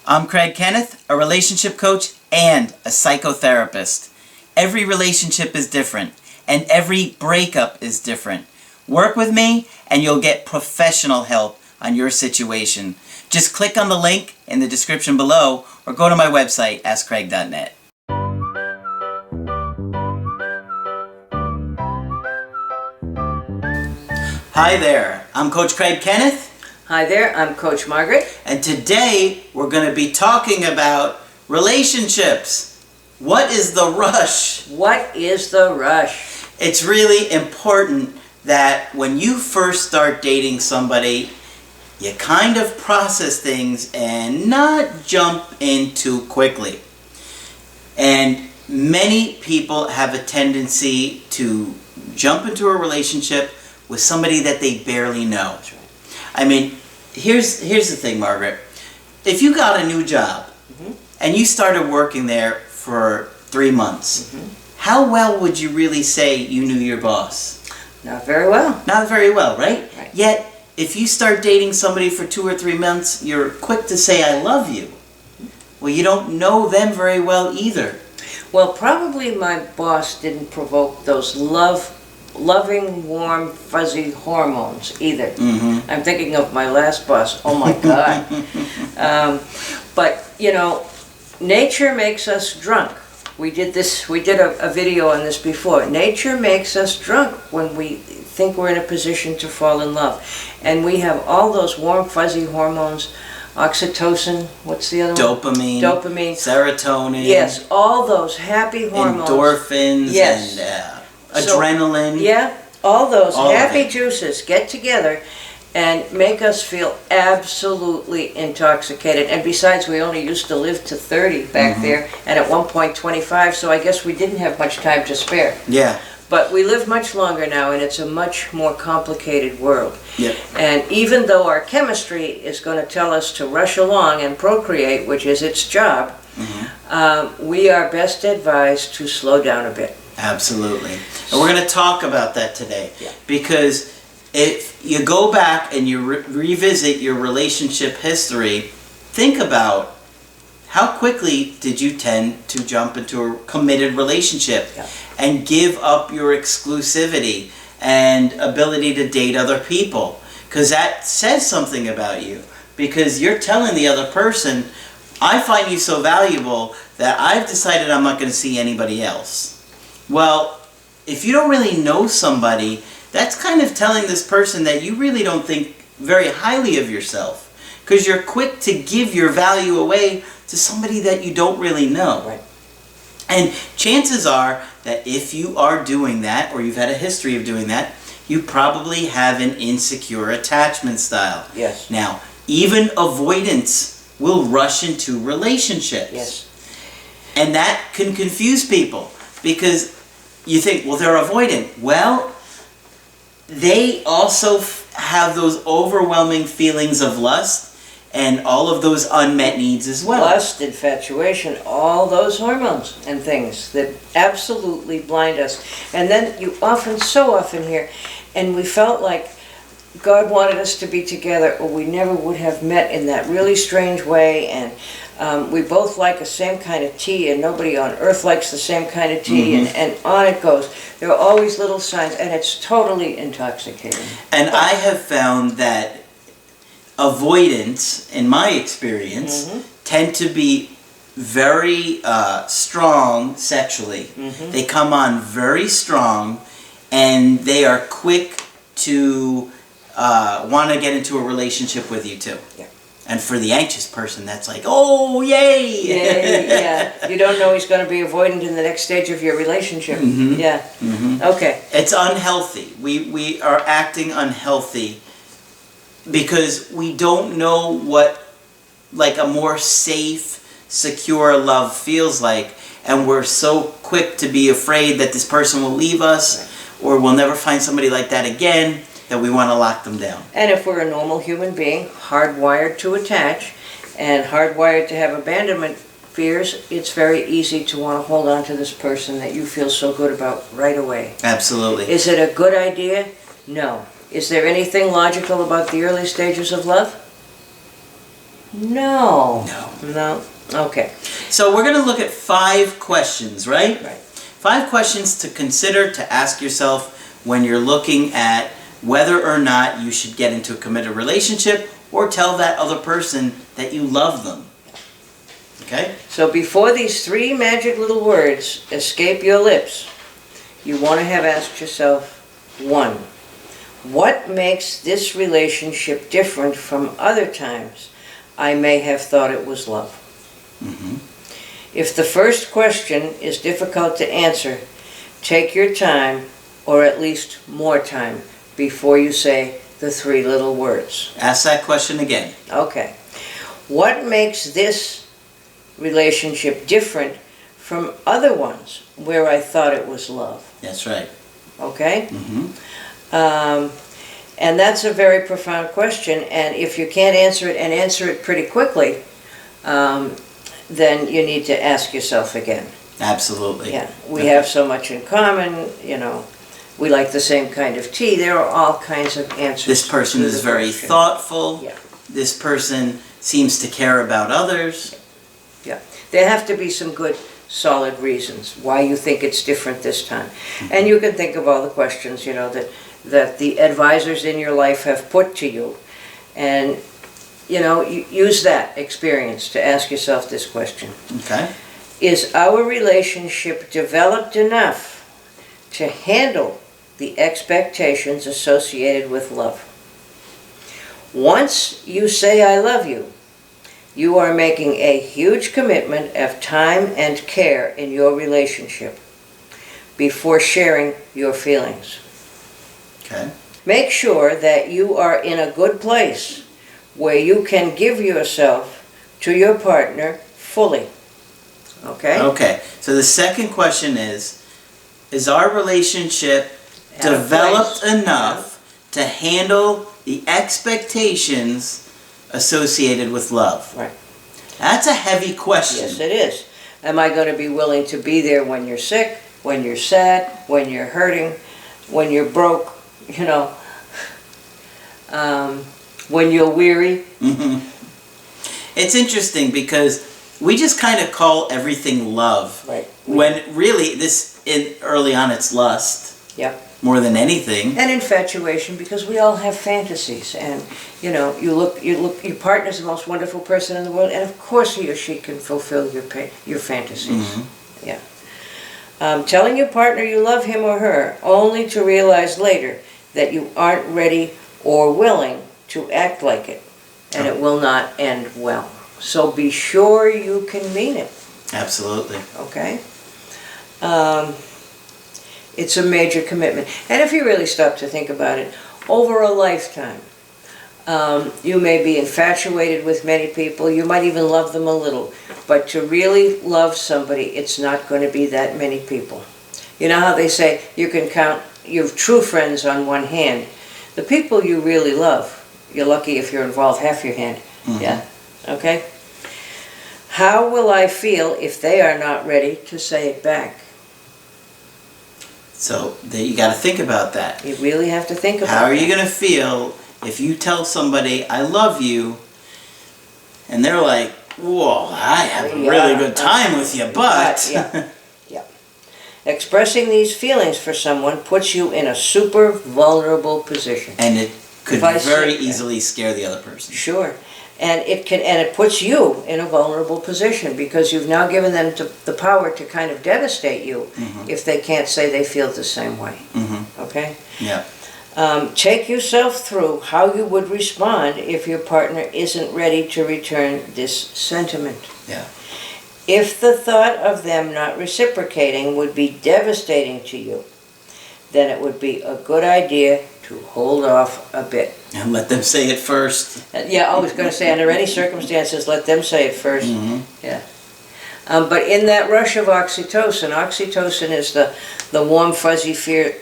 I'm Craig Kenneth, a relationship coach and a psychotherapist. Every relationship is different, and every breakup is different. Work with me, and you'll get professional help on your situation. Just click on the link in the description below, or go to my website, askcraig.net. Hi there, I'm Coach Craig Kenneth. Hi there, I'm Coach Margaret. And today we're going to be talking about relationships. What is the rush? What is the rush? It's really important that when you first start dating somebody, you kind of process things and not jump in too quickly. And many people have a tendency to jump into a relationship with somebody that they barely know. That's right. I mean, here's the thing, Margaret. If you got a new job and you started working there for 3 months, how well would you really say you knew your boss? Not very well. Not very well, right? Right. Yet, if you start dating somebody for 2 or 3 months, you're quick to say, I love you. Well, you don't know them very well either. Well, probably my boss didn't provoke those loving, warm, fuzzy hormones either. I'm thinking of my last boss. Oh my God. But, you know, nature makes us drunk. We did a video on this before. Nature makes us drunk when we think we're in a position to fall in love. And we have all those warm, fuzzy hormones, oxytocin, what's the other one? Dopamine. Serotonin. Yes, all those happy hormones. Endorphins. Yes. And adrenaline. Yeah, all those All of happy it. juices get together and make us feel absolutely intoxicated. And besides, we only used to live to 30 back there, and at one point 25, so I guess we didn't have much time to spare. Yeah. But we live much longer now, and it's a much more complicated world. Yep. And even though our chemistry is going to tell us to rush along and procreate, which is its job, we are best advised to slow down a bit. Absolutely. And we're going to talk about that today. Yeah. Because if you go back and you revisit your relationship history, think about how quickly did you tend to jump into a committed relationship and give up your exclusivity and ability to date other people. Because that says something about you. Because you're telling the other person, I find you so valuable that I've decided I'm not going to see anybody else. Well, if you don't really know somebody, that's kind of telling this person that you really don't think very highly of yourself. Because you're quick to give your value away to somebody that you don't really know. Right. And chances are that if you are doing that, or you've had a history of doing that, you probably have an insecure attachment style. Yes. Now, even avoidance will rush into relationships. Yes. And that can confuse people because you think, well, they're avoidant. Well, they also have those overwhelming feelings of lust and all of those unmet needs as well. Lust, infatuation, all those hormones and things that absolutely blind us. And then you so often hear, and we felt like God wanted us to be together, or we never would have met in that really strange way, and we both like the same kind of tea, and nobody on earth likes the same kind of tea, and on it goes. There are always little signs, and it's totally intoxicating. And I have found that avoidance, in my experience, tend to be very strong sexually. They come on very strong, and they are quick to want to get into a relationship with you too. Yeah. And for the anxious person, that's like, oh, yay! Yeah. You don't know he's going to be avoidant in the next stage of your relationship. Yeah. Okay. It's unhealthy. We are acting unhealthy because we don't know what like a more safe, secure love feels like, and we're so quick to be afraid that this person will leave us or we'll never find somebody like that again that we want to lock them down. And if we're a normal human being, hardwired to attach and hardwired to have abandonment fears, it's very easy to want to hold on to this person that you feel so good about right away. Absolutely. Is it a good idea? No. Is there anything logical about the early stages of love? No. No. No. Okay. So we're going to look at 5 questions, right? Right. 5 questions to consider, to ask yourself when you're looking at whether or not you should get into a committed relationship or tell that other person that you love them. Okay? So before these 3 magic little words escape your lips, you want to have asked yourself, 1, what makes this relationship different from other times I may have thought it was love? Mm-hmm. If the first question is difficult to answer, take your time, or at least more time, before you say the 3 little words. Ask that question again. Okay. What makes this relationship different from other ones where I thought it was love? That's right. Okay? Mm-hmm. And that's a very profound question, and if you can't answer it, and answer it pretty quickly, then you need to ask yourself again. Absolutely. Yeah, we have so much in common, you know, we like the same kind of tea. There are all kinds of answers. This person to is the very question. thoughtful. Yeah. This person seems to care about others. Yeah, there have to be some good, solid reasons why you think it's different this time. Mm-hmm. And you can think of all the questions, you know, that the advisors in your life have put to you. And, you know, use that experience to ask yourself this question. Okay. Is our relationship developed enough to handle the expectations associated with love? Once you say I love you, you are making a huge commitment of time and care in your relationship before sharing your feelings. Okay. Make sure that you are in a good place where you can give yourself to your partner fully. Okay? Okay. So the second question is our relationship At a developed place. enough to handle the expectations associated with love? Right. That's a heavy question. Yes, it is. Am I going to be willing to be there when you're sick, when you're sad, when you're hurting, when you're broke, you know, when you're weary? Mm-hmm. It's interesting because we just kind of call everything love. Right. When really early on it's lust. Yep. More than anything. And infatuation, because we all have fantasies, and you know, you look. Your partner's the most wonderful person in the world, and of course he or she can fulfill your fantasies. Mm-hmm. Yeah. Telling your partner you love him or her, only to realize later that you aren't ready or willing to act like it, and it will not end well. So be sure you can mean it. Absolutely. Okay. It's a major commitment. And if you really stop to think about it, over a lifetime, you may be infatuated with many people, you might even love them a little, but to really love somebody, it's not going to be that many people. You know how they say you can count your true friends on one hand. The people you really love, you're lucky if you're involved half your hand. Mm-hmm. Yeah? Okay? How will I feel if they are not ready to say it back? So you got to think about that. You really have to think about How are that. you going to feel if you tell somebody, I love you, and they're like, whoa, I have a really good time with you, but... Yeah. Yeah. Expressing these feelings for someone puts you in a super vulnerable position. And it could If I very say that. easily scare the other person. Sure. And it puts you in a vulnerable position because you've now given them the power to kind of devastate you if they can't say they feel the same way. Mm-hmm. Okay? Yeah. Take yourself through how you would respond if your partner isn't ready to return this sentiment. Yeah. If the thought of them not reciprocating would be devastating to you, then it would be a good idea to hold off a bit. And let them say it first. Yeah, I was going to say, under any circumstances, let them say it first. Mm-hmm. Yeah. But in that rush of oxytocin is the warm, fuzzy fear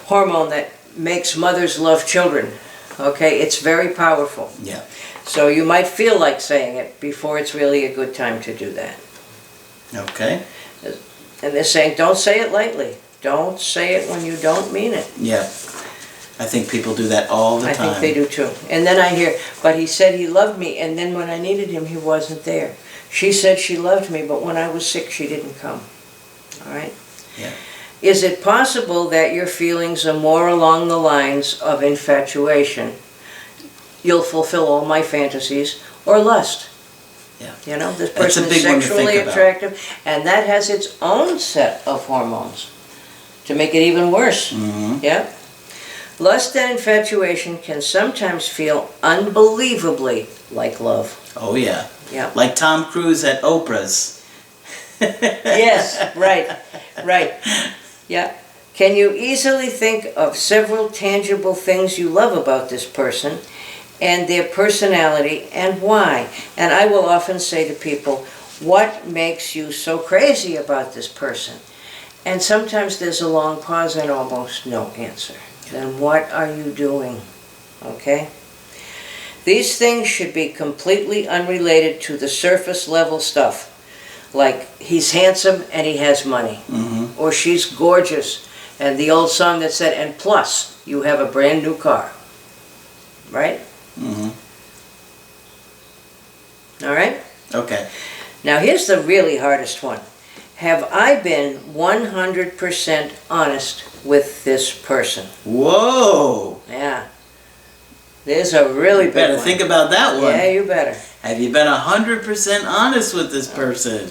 hormone that makes mothers love children. Okay, it's very powerful. Yeah. So you might feel like saying it before it's really a good time to do that. Okay. And they're saying, don't say it lightly. Don't say it when you don't mean it. Yeah. I think people do that all the time. I think they do too. And then I hear, but he said he loved me, and then when I needed him, he wasn't there. She said she loved me, but when I was sick, she didn't come. All right? Yeah. Is it possible that your feelings are more along the lines of infatuation? You'll fulfill all my fantasies, or lust? Yeah. You know, this That's a person is big one to think sexually about. attractive, and that has its own set of hormones to make it even worse. Mm-hmm. Yeah? Lust and infatuation can sometimes feel unbelievably like love. Oh, yeah. Yeah. Like Tom Cruise at Oprah's. Yes, right. Yeah. Can you easily think of several tangible things you love about this person and their personality and why? And I will often say to people, what makes you so crazy about this person? And sometimes there's a long pause and almost no answer. Then what are you doing? Okay? These things should be completely unrelated to the surface level stuff. Like, he's handsome and he has money. Mm-hmm. Or she's gorgeous. And the old song that said, and plus, you have a brand new car. Right? Mm-hmm. All right? Okay. Now here's the really hardest one. Have I been 100% honest with this person? Whoa! Yeah. There's a really You big better one. think about that one. Yeah, you better. Have you been 100% honest with this person?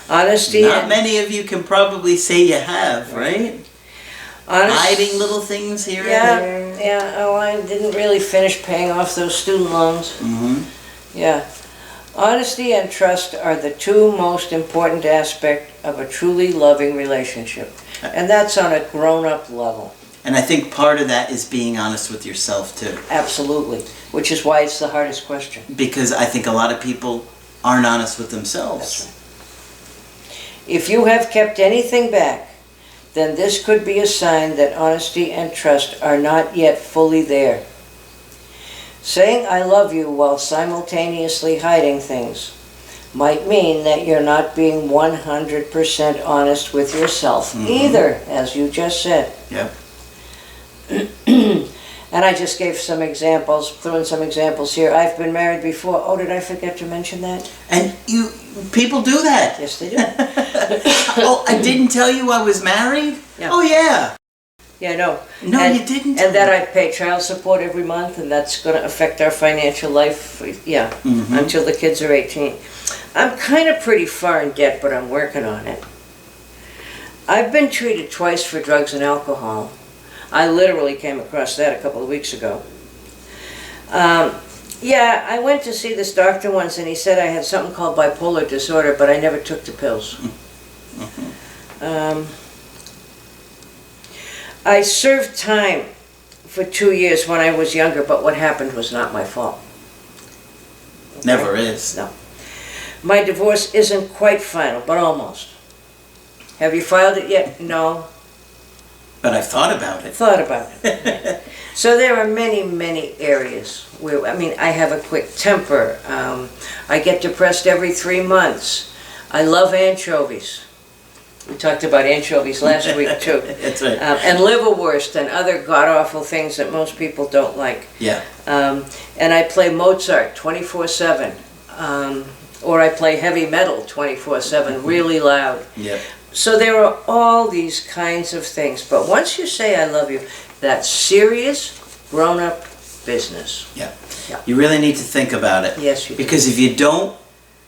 Honesty Not and many of you can probably say you have, right? Hiding little things here and there. Yeah. Oh, I didn't really finish paying off those student loans. Mm-hmm. Yeah. Honesty and trust are the two most important aspects of a truly loving relationship. And that's on a grown-up level. And I think part of that is being honest with yourself too. Absolutely. Which is why it's the hardest question. Because I think a lot of people aren't honest with themselves. That's right. If you have kept anything back, then this could be a sign that honesty and trust are not yet fully there. Saying I love you while simultaneously hiding things might mean that you're not being 100% honest with yourself either, as you just said. Yep. And I just gave some examples, threw in some examples here. I've been married before. Oh, did I forget to mention that? And people do that. Yes, they do. Oh, I didn't tell you I was married? Yeah. Oh, yeah. Yeah, no. No, And- you didn't. And that I pay child support every month, and that's going to affect our financial life, until the kids are 18. I'm kind of pretty far in debt, but I'm working on it. I've been treated twice for drugs and alcohol. I literally came across that a couple of weeks ago. Yeah, I went to see this doctor once, and he said I had something called bipolar disorder, but I never took the pills. I served time for 2 years when I was younger, but what happened was not my fault. Never is. No. My divorce isn't quite final, but almost. Have you filed it yet? No. But I've thought about it. Thought about it. So there are many, many areas where, I have a quick temper. I get depressed every 3 months. I love anchovies. We talked about anchovies last week too. That's right. And liverwurst and other god-awful things that most people don't like. Yeah. And I play Mozart 24/7. Or I play heavy metal 24/7, really loud. Yep. So there are all these kinds of things. But once you say I love you, that's serious, grown-up business. Yeah. Yeah. You really need to think about it. Yes, you do. Because if you don't,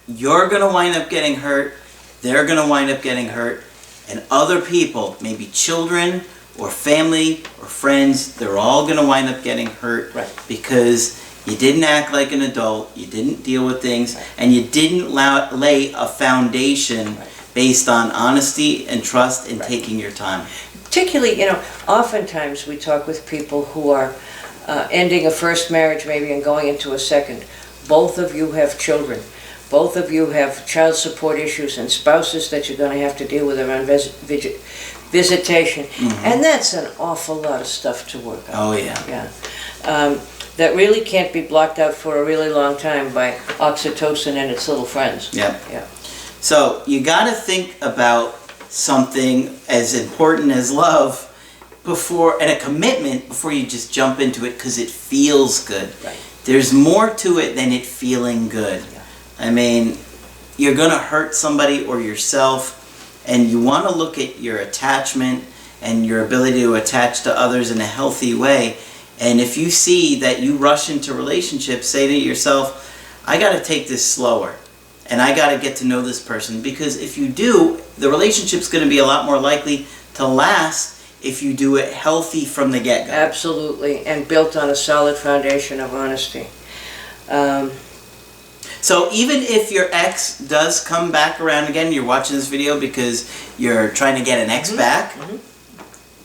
you're going to wind up getting hurt, they're going to wind up getting hurt, and other people, maybe children or family or friends, they're all going to wind up getting hurt. Right. Because you didn't act like an adult, you didn't deal with things, Right. and you didn't lay a foundation Right. based on honesty and trust and Right. taking your time. Particularly, oftentimes we talk with people who are ending a first marriage maybe and going into a second. Both of you have children. Both of you have child support issues and spouses that you're going to have to deal with around visitation. And that's an awful lot of stuff to work on. Oh, yeah. Yeah. That really can't be blocked out for a really long time by oxytocin and its little friends. Yeah. Yeah. So you got to think about something as important as love before, and a commitment before you just jump into it because it feels good. Right. There's more to it than it feeling good. Yeah. I mean, you're going to hurt somebody or yourself, and you want to look at your attachment and your ability to attach to others in a healthy way. And if you see that you rush into relationships, say to yourself, I got to take this slower, and I got to get to know this person, because if you do, the relationship's going to be a lot more likely to last if you do it healthy from the get-go. Absolutely, and built on a solid foundation of honesty. So even if your ex does come back around again, you're watching this video because you're trying to get an ex back,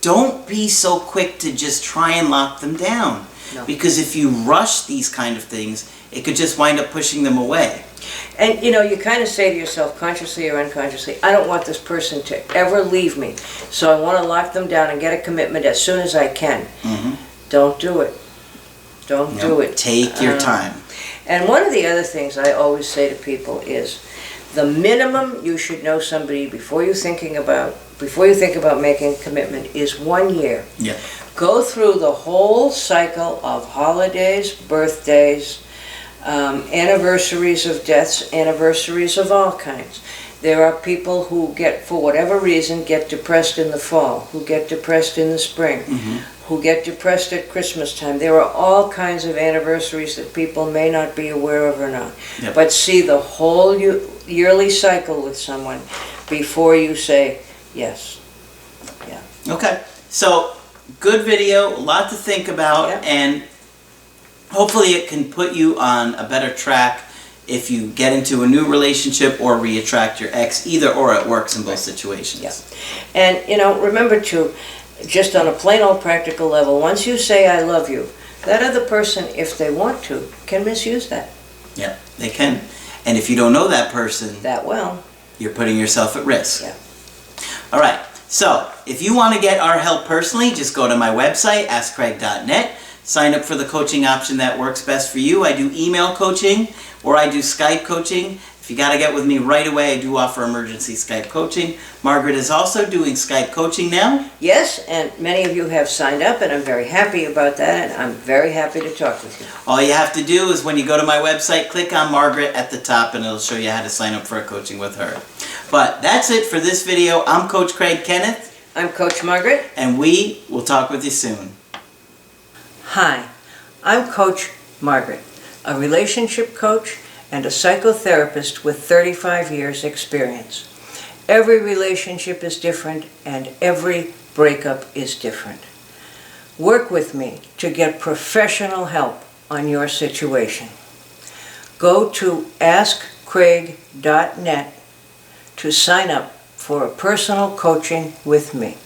don't be so quick to just try and lock them down. No. Because if you rush these kind of things, it could just wind up pushing them away. And you know, you kind of say to yourself, consciously or unconsciously, I don't want this person to ever leave me, so I want to lock them down and get a commitment as soon as I can. Don't do it. Don't do it. Take your time. And one of the other things I always say to people is, the minimum you should know somebody before you think about making a commitment is 1 year. Yeah. Go through the whole cycle of holidays, birthdays, anniversaries of deaths, anniversaries of all kinds. There are people who get, for whatever reason, get depressed in the fall, who get depressed in the spring, who get depressed at Christmas time. There are all kinds of anniversaries that people may not be aware of or not. Yep. But see the whole yearly cycle with someone before you say yes. Yeah. Okay. So, good video, a lot to think about, and hopefully it can put you on a better track if you get into a new relationship or re-attract your ex. Either or, it works in both situations. Yeah. And, you know, remember too, just on a plain old practical level, once you say I love you, that other person, if they want to, can misuse that. Yeah, they can. And if you don't know that person, That well. you're putting yourself at risk. Yeah. All right. So, if you want to get our help personally, just go to my website, askcraig.net. Sign up for the coaching option that works best for you. I do email coaching or I do Skype coaching. If you got to get with me right away, I do offer emergency Skype coaching. Margaret is also doing Skype coaching now. Yes, and many of you have signed up, and I'm very happy about that, and I'm very happy to talk with you. All you have to do is when you go to my website, click on Margaret at the top and it'll show you how to sign up for a coaching with her. But that's it for this video. I'm Coach Craig Kenneth. I'm Coach Margaret. And we will talk with you soon. Hi, I'm Coach Margaret, a relationship coach and a psychotherapist with 35 years experience. Every relationship is different and every breakup is different. Work with me to get professional help on your situation. Go to askcraig.net to sign up for a personal coaching with me.